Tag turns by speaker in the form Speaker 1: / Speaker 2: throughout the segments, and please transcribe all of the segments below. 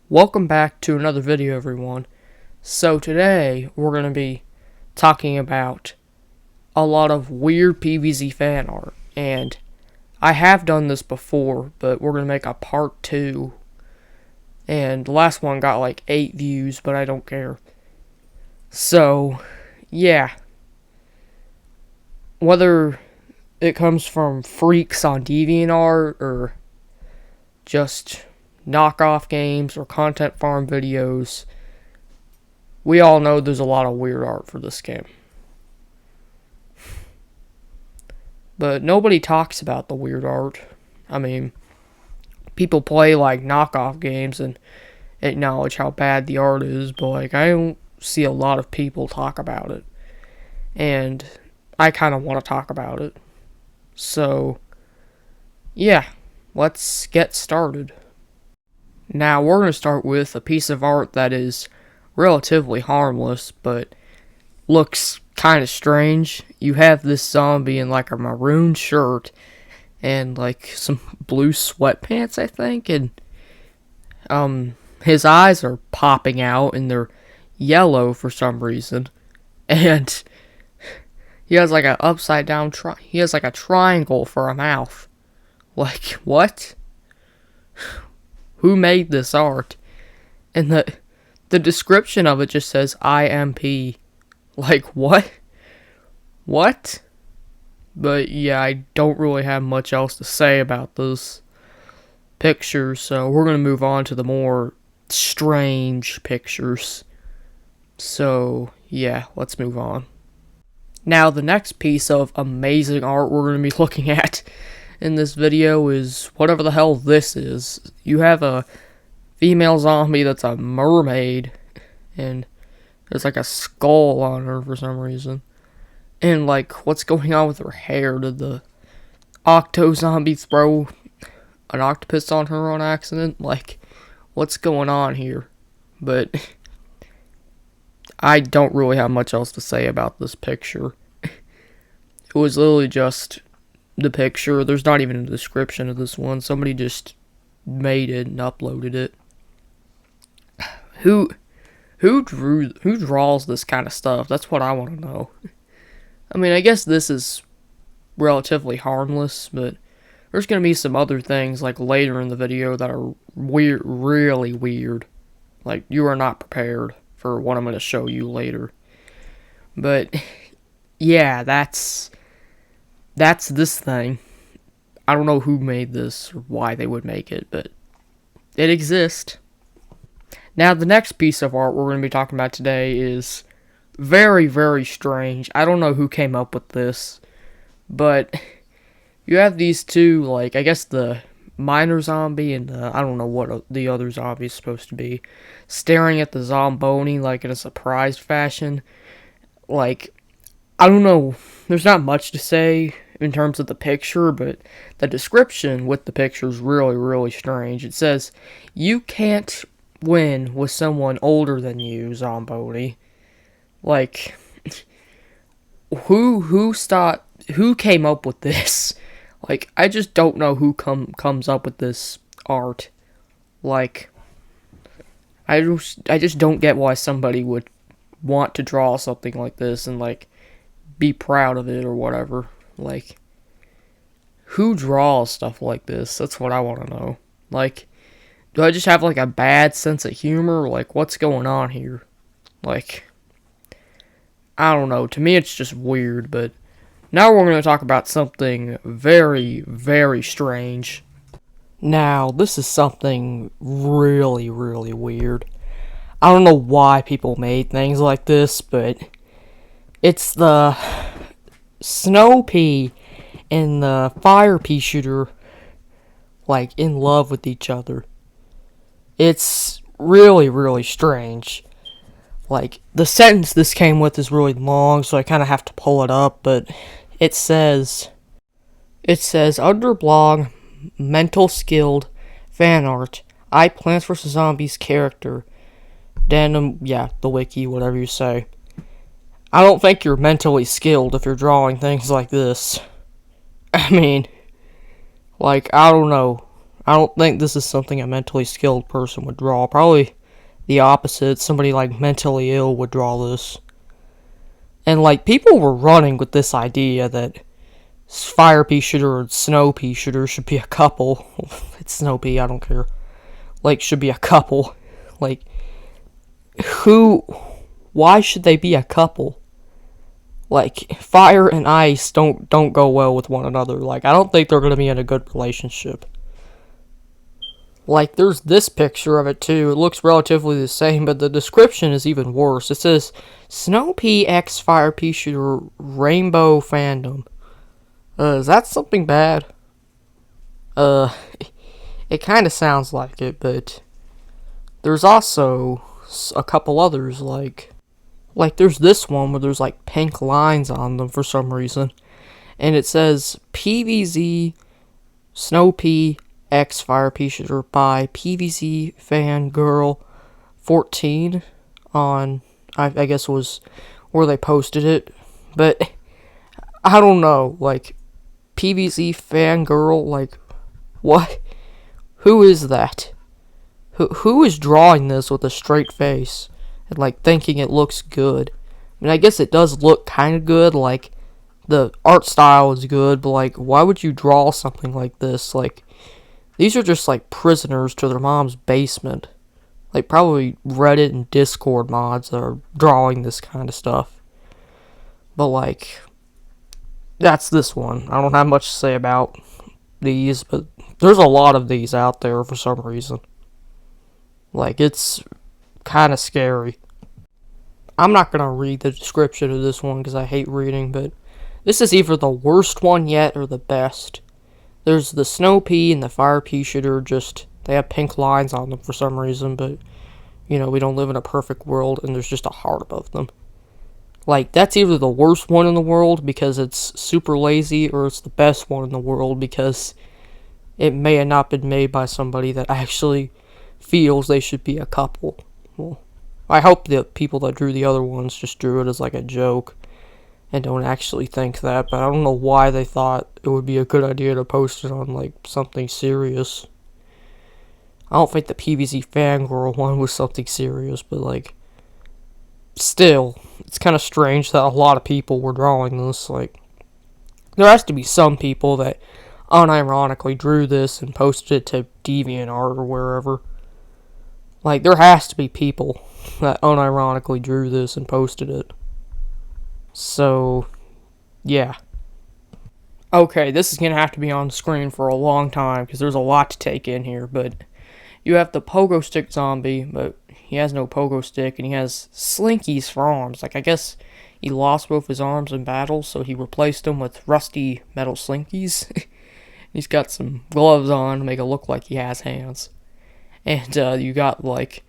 Speaker 1: Welcome back to another video, everyone. So today we're going to be talking about a lot of weird PVZ fan art, and I have done this before, but we're going to make a part 2, and the last one got like 8 views, but I don't care. So yeah, whether it comes from freaks on DeviantArt or just knockoff games or content farm videos, we all know there's a lot of weird art for this game. But nobody talks about the weird art. I mean, people play like knockoff games and acknowledge how bad the art is, but like I don't see a lot of people talk about it. And I kind of want to talk about it. So yeah, let's get started. Now, we're going to start with a piece of art that is relatively harmless, but looks kind of strange. You have this zombie in like a maroon shirt and like some blue sweatpants, I think, and his eyes are popping out and they're yellow for some reason. And he has like an upside down he has like a triangle for a mouth. Like, what? Who made this art? And the description of it just says IMP. Like, what? What? But yeah, I don't really have much else to say about this picture, so we're going to move on to the more strange pictures. So yeah, let's move on. Now, the next piece of amazing art we're going to be looking at in this video is whatever the hell this is. You have a female zombie that's a mermaid, and there's like a skull on her for some reason. And like, what's going on with her hair? Did the octo zombie throw an octopus on her on accident? Like, what's going on here? But I don't really have much else to say about this picture. It was literally just the picture. There's not even a description of this one. Somebody just made it and uploaded it. Who draws this kind of stuff? That's what I want to know. I mean, I guess this is relatively harmless, but there's going to be some other things like later in the video that are weird, really weird. Like, you are not prepared for what I'm going to show you later. But yeah, that's this thing. I don't know who made this or why they would make it, but it exists. Now, the next piece of art we're going to be talking about today is very, very strange. I don't know who came up with this, but you have these two, like, I guess the miner zombie and I don't know what the other zombie is supposed to be, staring at the zomboni like in a surprised fashion. Like, I don't know, there's not much to say in terms of the picture, but the description with the picture is really, really strange. It says, "You can't win with someone older than you, zomboni." Like, who came up with this? Like, I just don't know who comes up with this art. Like, I just don't get why somebody would want to draw something like this and like be proud of it or whatever. Like, who draws stuff like this? That's what I want to know. Like, do I just have like a bad sense of humor? Like, what's going on here? Like, I don't know. To me, it's just weird. But now we're going to talk about something very, very strange. Now, this is something really, really weird. I don't know why people made things like this, but it's the snow pea and the fire pea shooter, like, in love with each other. It's really, really strange. Like, the sentence this came with is really long, so I kind of have to pull it up, but it says, under blog, mental skilled, fan art, I Plants vs. Zombies character, Denim, yeah, the wiki, whatever you say. I don't think you're mentally skilled if you're drawing things like this. I mean, like, I don't know. I don't think this is something a mentally skilled person would draw. Probably the opposite. Somebody like mentally ill would draw this. And like people were running with this idea that fire pea shooter and snow pea shooter should be a couple. It's snow pea, I don't care. Like should be a couple. Like why should they be a couple? Like fire and ice don't go well with one another. Like I don't think they're going to be in a good relationship. Like, there's this picture of it, too. It looks relatively the same, but the description is even worse. It says, Snow Pea X Fire Pea Shooter Rainbow Fandom. Is that something bad? It kind of sounds like it, but there's also a couple others, like there's this one where there's, like, pink lines on them for some reason. And it says, PVZ Snow Pea X Fire Pea Shooter by PVZ Fangirl 14 on, I guess was where they posted it, but I don't know, like, PVZ Fangirl, like, what? Who is that? Who is drawing this with a straight face and, like, thinking it looks good? I mean, I guess it does look kind of good, like, the art style is good, but, like, why would you draw something like this? Like, these are just, like, prisoners to their mom's basement. Like, probably Reddit and Discord mods that are drawing this kind of stuff. But, like, that's this one. I don't have much to say about these, but there's a lot of these out there for some reason. Like, it's kind of scary. I'm not going to read the description of this one because I hate reading, but this is either the worst one yet or the best. There's the snow pea and the fire pea shooter, just, they have pink lines on them for some reason, but, you know, we don't live in a perfect world, and there's just a heart above them. Like, that's either the worst one in the world because it's super lazy, or it's the best one in the world because it may have not been made by somebody that actually feels they should be a couple. Well, I hope the people that drew the other ones just drew it as, like, a joke and don't actually think that, but I don't know why they thought it would be a good idea to post it on, like, something serious. I don't think the PVZ Fangirl one was something serious, but, like, still, it's kind of strange that a lot of people were drawing this. Like, there has to be some people that unironically drew this and posted it to DeviantArt or wherever. Like, there has to be people that unironically drew this and posted it. So, yeah. Okay, this is going to have to be on screen for a long time because there's a lot to take in here, but you have the pogo stick zombie, but he has no pogo stick, and he has slinkies for arms. Like, I guess he lost both his arms in battle, so he replaced them with rusty metal slinkies. He's got some gloves on to make it look like he has hands. And you got, like,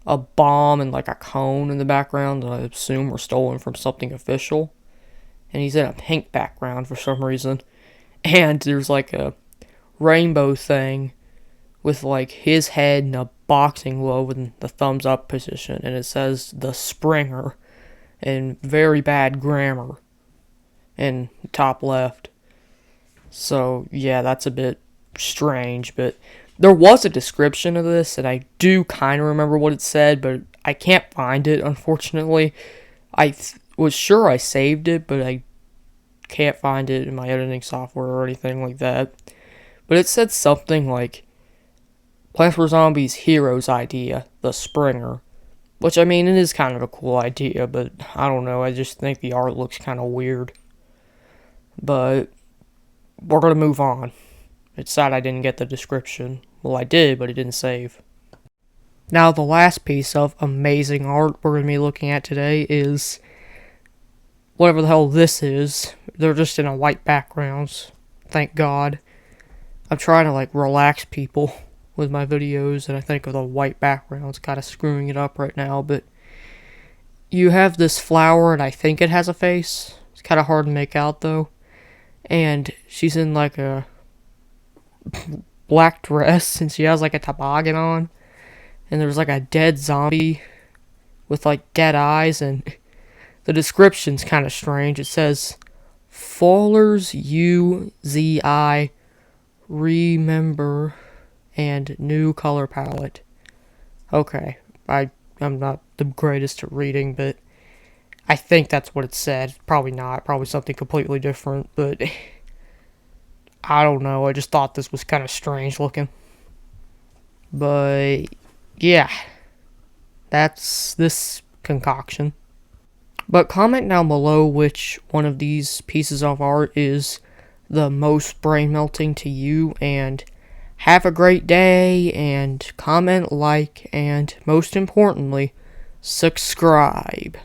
Speaker 1: a bomb and, like, a cone in the background that I assume were stolen from something official. And he's in a pink background for some reason. And there's, like, a rainbow thing with, like, his head in a boxing glove in the thumbs up position. And it says, The Springer, in very bad grammar in top left. So, yeah, that's a bit strange, but there was a description of this, and I do kind of remember what it said, but I can't find it, unfortunately. I was sure I saved it, but I can't find it in my editing software or anything like that. But it said something like, Plants vs. Zombies Heroes idea, The Springer. Which, I mean, it is kind of a cool idea, but I don't know, I just think the art looks kind of weird. But we're going to move on. It's sad I didn't get the description. Well, I did, but it didn't save. Now, the last piece of amazing art we're going to be looking at today is whatever the hell this is. They're just in a white backgrounds. Thank God. I'm trying to, like, relax people with my videos, and I think with a white background's kind of screwing it up right now, but you have this flower, and I think it has a face. It's kind of hard to make out, though. And she's in, like, a black dress, and she has, like, a toboggan on. And there's, like, a dead zombie with, like, dead eyes, and the description's kind of strange. It says, Fallers UZI remember and new color palette. Okay, I'm not the greatest at reading, but I think that's what it said. Probably not. Probably something completely different, but I don't know. I just thought this was kind of strange looking. But yeah, that's this concoction. But comment down below which one of these pieces of art is the most brain melting to you, and have a great day, and comment, like, and most importantly, subscribe.